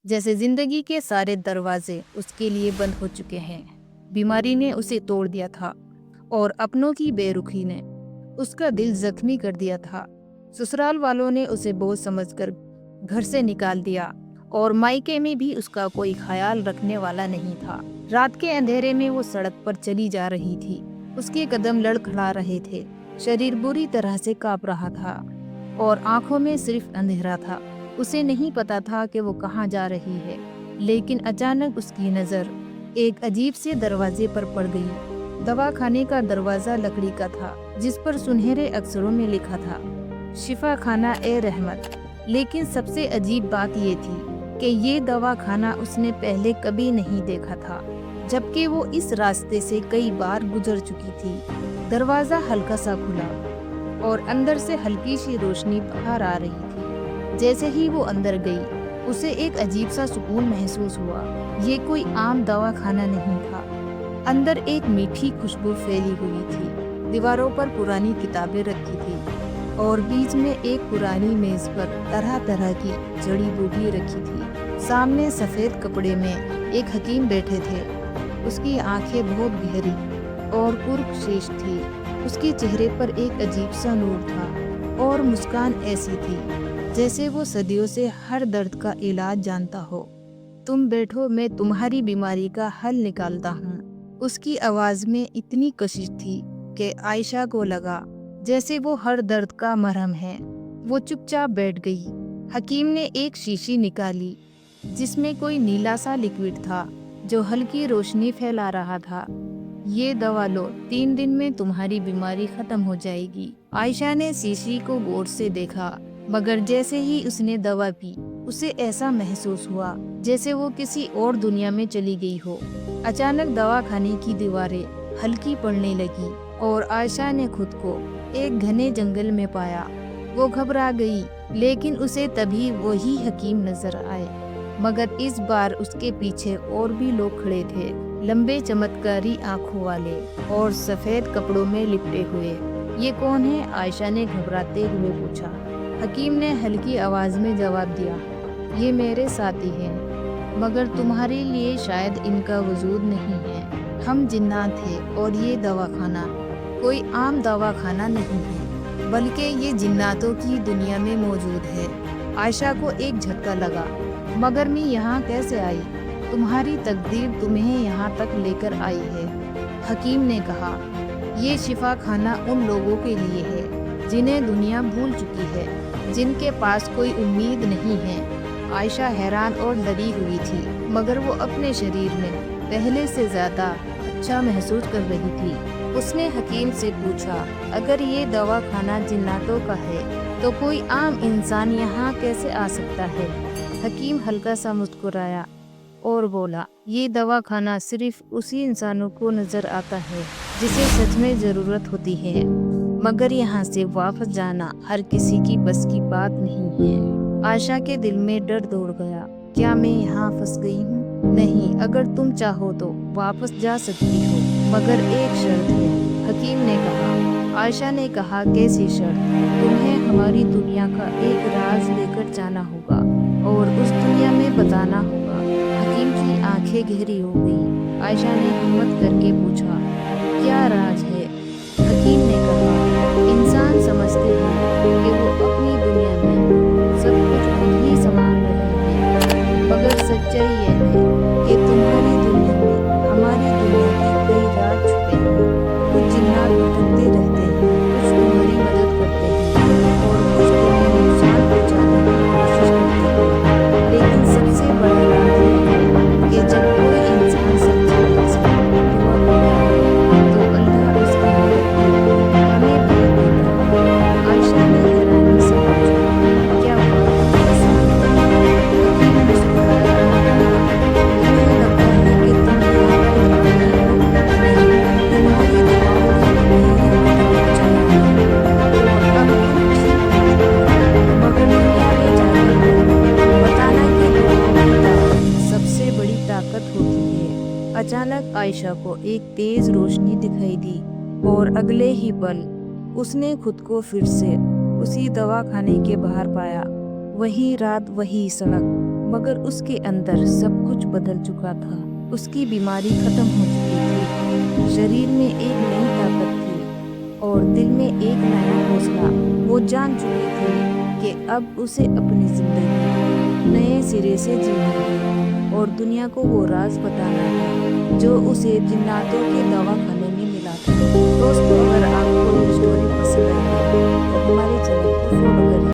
जैसे जिंदगी के सारे दरवाजे उसके लिए बंद हो चुके हैं। बीमारी ने उसे तोड़ दिया था और अपनों की बेरुखी ने उसका दिल जख्मी कर दिया था। ससुराल वालों ने उसे बोझ समझकर घर से निकाल दिया और मायके में भी उसका कोई ख्याल रखने वाला नहीं था। रात के अंधेरे में वो सड़क पर चली जा रही थी। उसके कदम लड़खड़ा रहे थे, शरीर बुरी तरह से कांप रहा था और आंखों में सिर्फ अंधेरा था। उसे नहीं पता था कि वो कहाँ जा रही है, लेकिन अचानक उसकी नज़र एक अजीब से दरवाजे पर पड़ गई। दवाखाने का दरवाज़ा लकड़ी का था, जिस पर सुनहरे अक्षरों में लिखा था, शिफा खाना ए रहमत। लेकिन सबसे अजीब बात ये थी कि ये दवाखाना उसने पहले कभी नहीं देखा था, जबकि वो इस रास्ते से कई बार गुजर चुकी थी। दरवाज़ा हल्का सा खुला और अंदर से हल्की सी रोशनी बाहर आ रही थी। जैसे ही वो अंदर गई, उसे एक अजीब सा सुकून महसूस हुआ। ये कोई आम दवाखाना नहीं था। अंदर एक मीठी खुशबू फैली हुई थी। दीवारों पर पुरानी किताबें रखी थी और बीच में एक पुरानी मेज पर तरह तरह की जड़ी बूटी रखी थी। सामने सफ़ेद कपड़े में एक हकीम बैठे थे। उसकी आंखें बहुत गहरी और पुरकशिश थी। उसके चेहरे पर एक अजीब सा नूर था और मुस्कान ऐसी थी जैसे वो सदियों से हर दर्द का इलाज जानता हो। तुम बैठो, मैं तुम्हारी बीमारी का हल निकालता हूँ। उसकी आवाज़ में इतनी कशिश थी कि आयशा को लगा जैसे वो हर दर्द का मरहम है। वो चुपचाप बैठ गई। हकीम ने एक शीशी निकाली जिसमें कोई नीला सा लिक्विड था जो हल्की रोशनी फैला रहा था। ये दवा लो, 3 दिन में तुम्हारी बीमारी खत्म हो जाएगी। आयशा ने शीशी को गौर से देखा, मगर जैसे ही उसने दवा पी, उसे ऐसा महसूस हुआ जैसे वो किसी और दुनिया में चली गई हो। अचानक दवाखाने की दीवारें हल्की पड़ने लगी और आयशा ने खुद को एक घने जंगल में पाया। वो घबरा गई, लेकिन उसे तभी वही हकीम नजर आए, मगर इस बार उसके पीछे और भी लोग खड़े थे, लंबे चमत्कारी आंखों वाले और सफेद कपड़ों में लिपटे हुए। ये कौन है? आयशा ने घबराते हुए पूछा। हकीम ने हल्की आवाज में जवाब दिया, ये मेरे साथी हैं, मगर तुम्हारे लिए शायद इनका वजूद नहीं है। हम जिन्नात थे और ये दवाखाना कोई आम दवाखाना नहीं है, बल्कि ये जिन्नातों की दुनिया में मौजूद है। आयशा को एक झटका लगा, मगर मैं यहाँ कैसे आई? तुम्हारी तकदीर तुम्हें यहाँ तक लेकर आई है। हकीम ने कहा, ये शिफा खाना उन लोगों के लिए है जिन्हें दुनिया भूल चुकी है, जिनके पास कोई उम्मीद नहीं है। आयशा हैरान और डरी हुई थी, मगर वो अपने शरीर में पहले से ज़्यादा अच्छा महसूस कर रही थी। उसने हकीम से पूछा, अगर ये दवाखाना जिन्नातों का है तो कोई आम इंसान यहाँ कैसे आ सकता है? हकीम हल्का सा मुस्कुराया और बोला, ये दवाखाना सिर्फ उसी इंसानों को नजर आता है जिसे सच में ज़रूरत होती है, मगर यहाँ से वापस जाना हर किसी की बस की बात नहीं है। आयशा के दिल में डर दौड़ गया। क्या मैं यहाँ फंस गई हूँ? नहीं, अगर तुम चाहो तो वापस जा सकती हो, मगर एक शर्त है, हकीम ने कहा। आयशा ने कहा, कैसी शर्त? तुम्हें हमारी दुनिया का एक राज लेकर जाना होगा और उस दुनिया में बताना होगा। हकीम की आंखें गहरी हो गई। आयशा ने हिम्मत करके पूछा, क्या राज है? हकीम ने कहा, इंसान समझते हैं कि वो अपनी दुनिया में सब कुछ खुद ही संभाल रहे हैं, मगर सच्चाई यह है कि तुम्हारी दुनिया में हमारी दुनिया के कई राज छुपे हैं। कुछ जिन्नात भटकते रहते हैं, कुछ तुम्हारी मदद करते हैं और कुछ तुम्हें नुकसान पहुंचाने की कोशिश करते हैं। लेकिन सबसे बड़ा राज यह है कि जब कोई इंसान सच्चे दिल से दुआ करता है तो अल्लाह उसकी मदद के लिए हमें भेज देता है। आयशा ने हैरानी से पूछा, क्या बात ऐसा है? हकीम मुस्कुराया और कहा, तुम्हें लगता है कि तुम यहाँ पर अकेली हो? नहीं, तुम्हारी दुआओं ने तुम्हें यहाँ तक पहुँचाया है और अब तुम ठीक हो। मगर दुनिया में जाकर बताना कि दुआओं की ताकत सबसे बड़ी ताकत होती है। अचानक आयशा को एक तेज रोशनी दिखाई दी और अगले ही पल उसने खुद को फिर से उसी दवाखाने के बाहर पाया। वही रात, वही सड़क, مگر اس کے اندر سب کچھ بدل چکا تھا۔ اس کی بیماری ختم ہو چکی تھی، شریر میں ایک نئی طاقت تھی اور دل میں ایک نیا حوصلہ۔ وہ جان چکی تھی کہ اب اسے اپنی زندگی نئے سرے سے جینی ہے اور دنیا کو وہ راز بتانا ہے جو اسے جناتوں کے دواخانے میں ملا تھا۔ دوستو، اگر